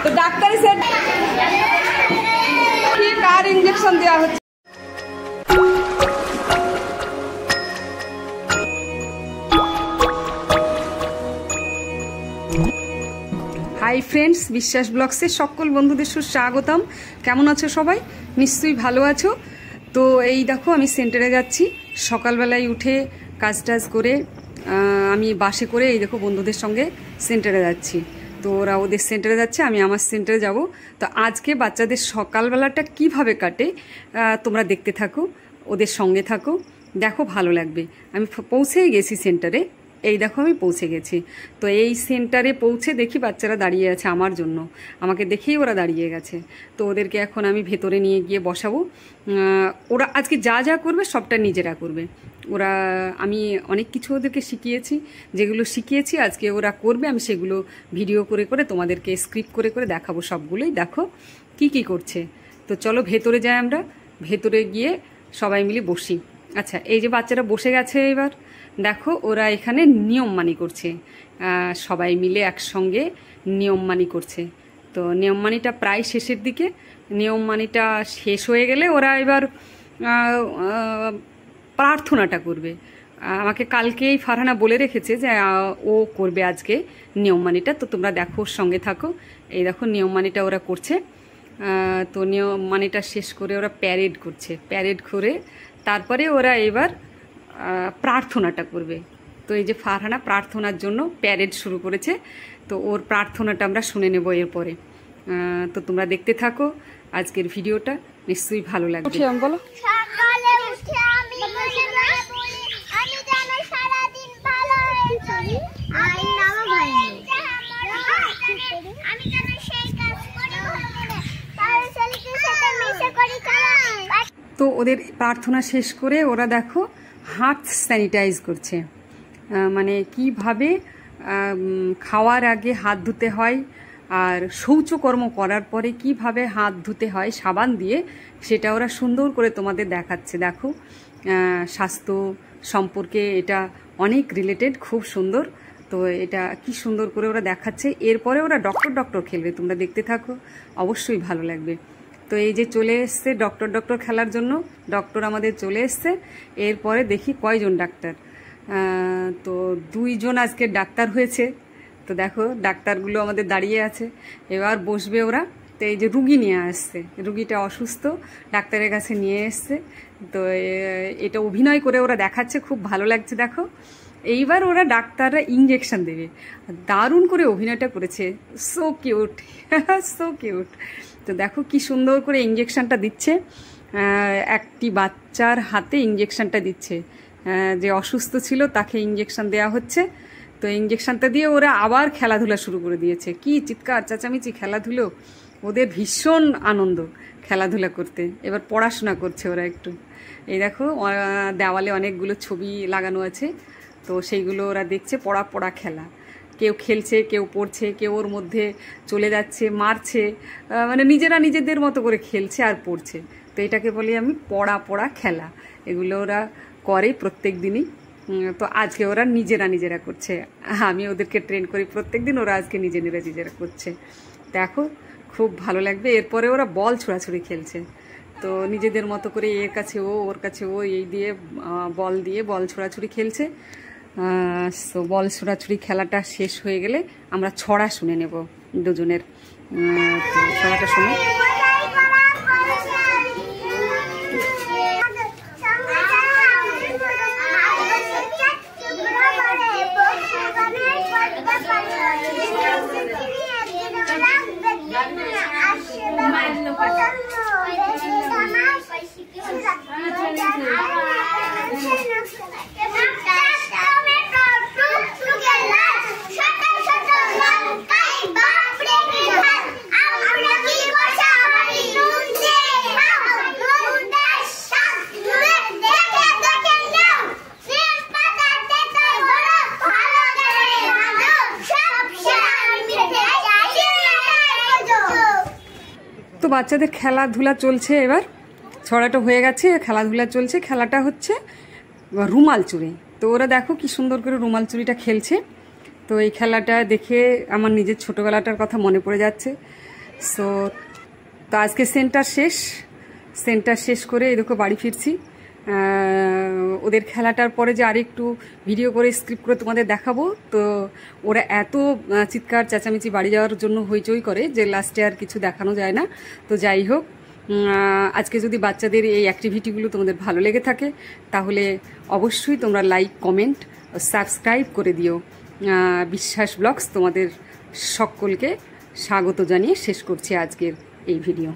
তো doctor sir কি কার injection দেওয়া হচ্ছে। হাই ফ্রেন্ডস, বিশ্বাস ব্লগসে সকল বন্ধুদের সুস্বাগতম। কেমন আছো সবাই? নিশ্চয়ই ভালো আছো। তো এই দেখো আমি সেন্টারে যাচ্ছি, সকালবেলায় উঠে কাজ টাজ করে আমি বাসে করে এই দেখো বন্ধুদের সঙ্গে সেন্টারে যাচ্ছি। তো ওরা ওদের সেন্টারে যাচ্ছে, আমি আমার সেন্টারে যাব। তো আজকে বাচ্চাদের সকালবেলাটা কিভাবে কাটে তোমরা দেখতে থাকো, ওদের সঙ্গে থাকো, দেখো ভালো লাগবে। আমি পৌঁছেই গেছি সেন্টারে, এই দেখো আমি পৌঁছে গেছি। তো এই সেন্টারে পৌঁছে দেখি বাচ্চারা দাঁড়িয়ে আছে আমার জন্য, আমাকে দেখেই ওরা দাঁড়িয়ে গেছে। তো ওদেরকে এখন আমি ভেতরে নিয়ে গিয়ে বসাবো। ওরা আজকে যা যা করবে সবটা নিজেরা করবে। ওরা আমি অনেক কিছু ওদেরকে শিখিয়েছি, যেগুলো শিখিয়েছি আজকে ওরা করবে। আমি সেগুলো ভিডিও করে করে তোমাদেরকে স্ক্রিপ্ট করে করে দেখাবো সবগুলোই, দেখো কি কি করছে। তো চলো ভেতরে যাই, আমরা ভেতরে গিয়ে সবাই মিলে বসি। আচ্ছা, এই যে বাচ্চারা বসে গেছে, এবার দেখো ওরা এখানে নিয়মমানি করছে, সবাই মিলে একসঙ্গে নিয়মমানি করছে। তো নিয়মমানিটা প্রায় শেষের দিকে, নিয়মমানিটা শেষ হয়ে গেলে ওরা এবার প্রার্থনাটা করবে। আমাকে কালকেই ফারহানা বলে রেখেছে যে ও করবে আজকে নিয়মমানিটা। তো তোমরা দেখো, ওর সঙ্গে থাকো। এই দেখো নিয়মমানিটা ওরা করছে। তো নিয়মমানিটা শেষ করে ওরা প্যারেড করছে, প্যারেড করে তারপরে ওরা এবার প্রার্থনাটা করবে। তো এই যে ফারহানা প্রার্থনার জন্য প্যারেড শুরু করেছে, তো ওর প্রার্থনাটা আমরা শুনে নেব এরপরে। তো তোমরা দেখতে থাকো, আজকের ভিডিওটা নিশ্চয়ই ভালো লাগবে। বলো। তো ওদের প্রার্থনা শেষ করে ওরা দেখো হাত স্যানিটাইজ করছে, মানে কিভাবে খাওয়ার আগে হাত ধুতে হয় আর শৌচকর্ম করার পরে কিভাবে হাত ধুতে হয় সাবান দিয়ে, সেটা ওরা সুন্দর করে তোমাদের দেখাচ্ছে। দেখো স্বাস্থ্য সম্পর্কে এটা অনেক রিলেটেড, খুব সুন্দর। তো এটা কি সুন্দর করে ওরা দেখাচ্ছে। এরপরে ওরা ডক্টর খেলবে, তোমরা দেখতে থাকো, অবশ্যই ভালো লাগবে। তো এই যে চলে এসছে ডক্টর খেলার জন্য, ডক্টর আমাদের চলে এসছে। এরপরে দেখি কয়জন ডাক্তার, তো 2 জন আজকে ডাক্তার হয়েছে। তো দেখো ডাক্তারগুলো আমাদের দাঁড়িয়ে আছে, এবার বসবে ওরা। তো এই যে রুগী নিয়ে আসছে, রুগীটা অসুস্থ, ডাক্তারের কাছে নিয়ে এসছে। তো এটা অভিনয় করে ওরা দেখাচ্ছে, খুব ভালো লাগছে। দেখো এইবার ওরা ডাক্তাররা ইঞ্জেকশন দেবে, দারুণ করে অভিনয়টা করেছে, সো কিউট সো কিউট। তো দেখো কি সুন্দর করে ইঞ্জেকশনটা দিচ্ছে, একটি বাচ্চার হাতে ইঞ্জেকশনটা দিচ্ছে, যে অসুস্থ ছিল তাকে ইঞ্জেকশন দেওয়া হচ্ছে। তো ইঞ্জেকশনটা দিয়ে ওরা আবার খেলাধুলা শুরু করে দিয়েছে, কি চিৎকার চেঁচামেচি, খেলাধুলো, ওদের ভীষণ আনন্দ খেলাধুলা করতে। এবার পড়াশোনা করছে ওরা একটু। এই দেখো দেওয়ালে অনেকগুলো ছবি লাগানো আছে, তো সেইগুলো ওরা দেখছে, পড়া খেলা। কেউ খেলছে, কেউ পড়ছে, কেউ ওর মধ্যে চলে যাচ্ছে, মারছে, মানে নিজেরা নিজেদের মতো করে খেলছে আর পড়ছে। তো এটাকে বলি আমি পড়া খেলা। এগুলো ওরা করে প্রত্যেক দিনই। তো আজকে ওরা নিজেরা করছে, আমি ওদেরকে ট্রেন করি প্রত্যেক দিন, ওরা আজকে নিজেরা করছে। দেখো খুব ভালো লাগবে। এরপরে ওরা বল ছোড়াছুড়ি খেলছে, তো নিজেদের মতো করে এর কাছে ও, ওর কাছে ও, এই দিয়ে বল ছোড়াছুড়ি খেলছে। তো বল ছোড়াছুড়ি খেলাটা শেষ হয়ে গেলে আমরা ছড়া শুনে নেব দুজনের। তো ছড়াটা শুনে তো বাচ্চাদের খেলাধুলা চলছে, এবার ছড়াটা হয়ে গেছে, খেলাধুলা চলছে। খেলাটা হচ্ছে রুমাল চুরি। তো ওরা দেখো কি সুন্দর করে রুমাল চুরিটা খেলছে। তো এই খেলাটা দেখে আমার নিজের ছোটোবেলাটার কথা মনে পড়ে যাচ্ছে। তো আজকে সেন্টার শেষ করে এই দেখো বাড়ি ফিরছি। ওদের খেলাটার পরে যে আরেকটু ভিডিও করে স্ক্রিপ্ট করে তোমাদের দেখাবো, তো ওরা এত চিৎকার চেঁচামেচি বাড়ি যাওয়ার জন্য হইচই করে যে লাস্টে আর কিছু দেখানো যায় না। তো যাই হোক, আজকে যদি বাচ্চাদের এই অ্যাক্টিভিটিগুলো তোমাদের ভালো লেগে থাকে তাহলে অবশ্যই তোমরা লাইক, কমেন্ট, সাবস্ক্রাইব করে দিও। বিশ্বাস ব্লগস তোমাদের সকলকে স্বাগত জানিয়ে শেষ করছি আজকের এই ভিডিও।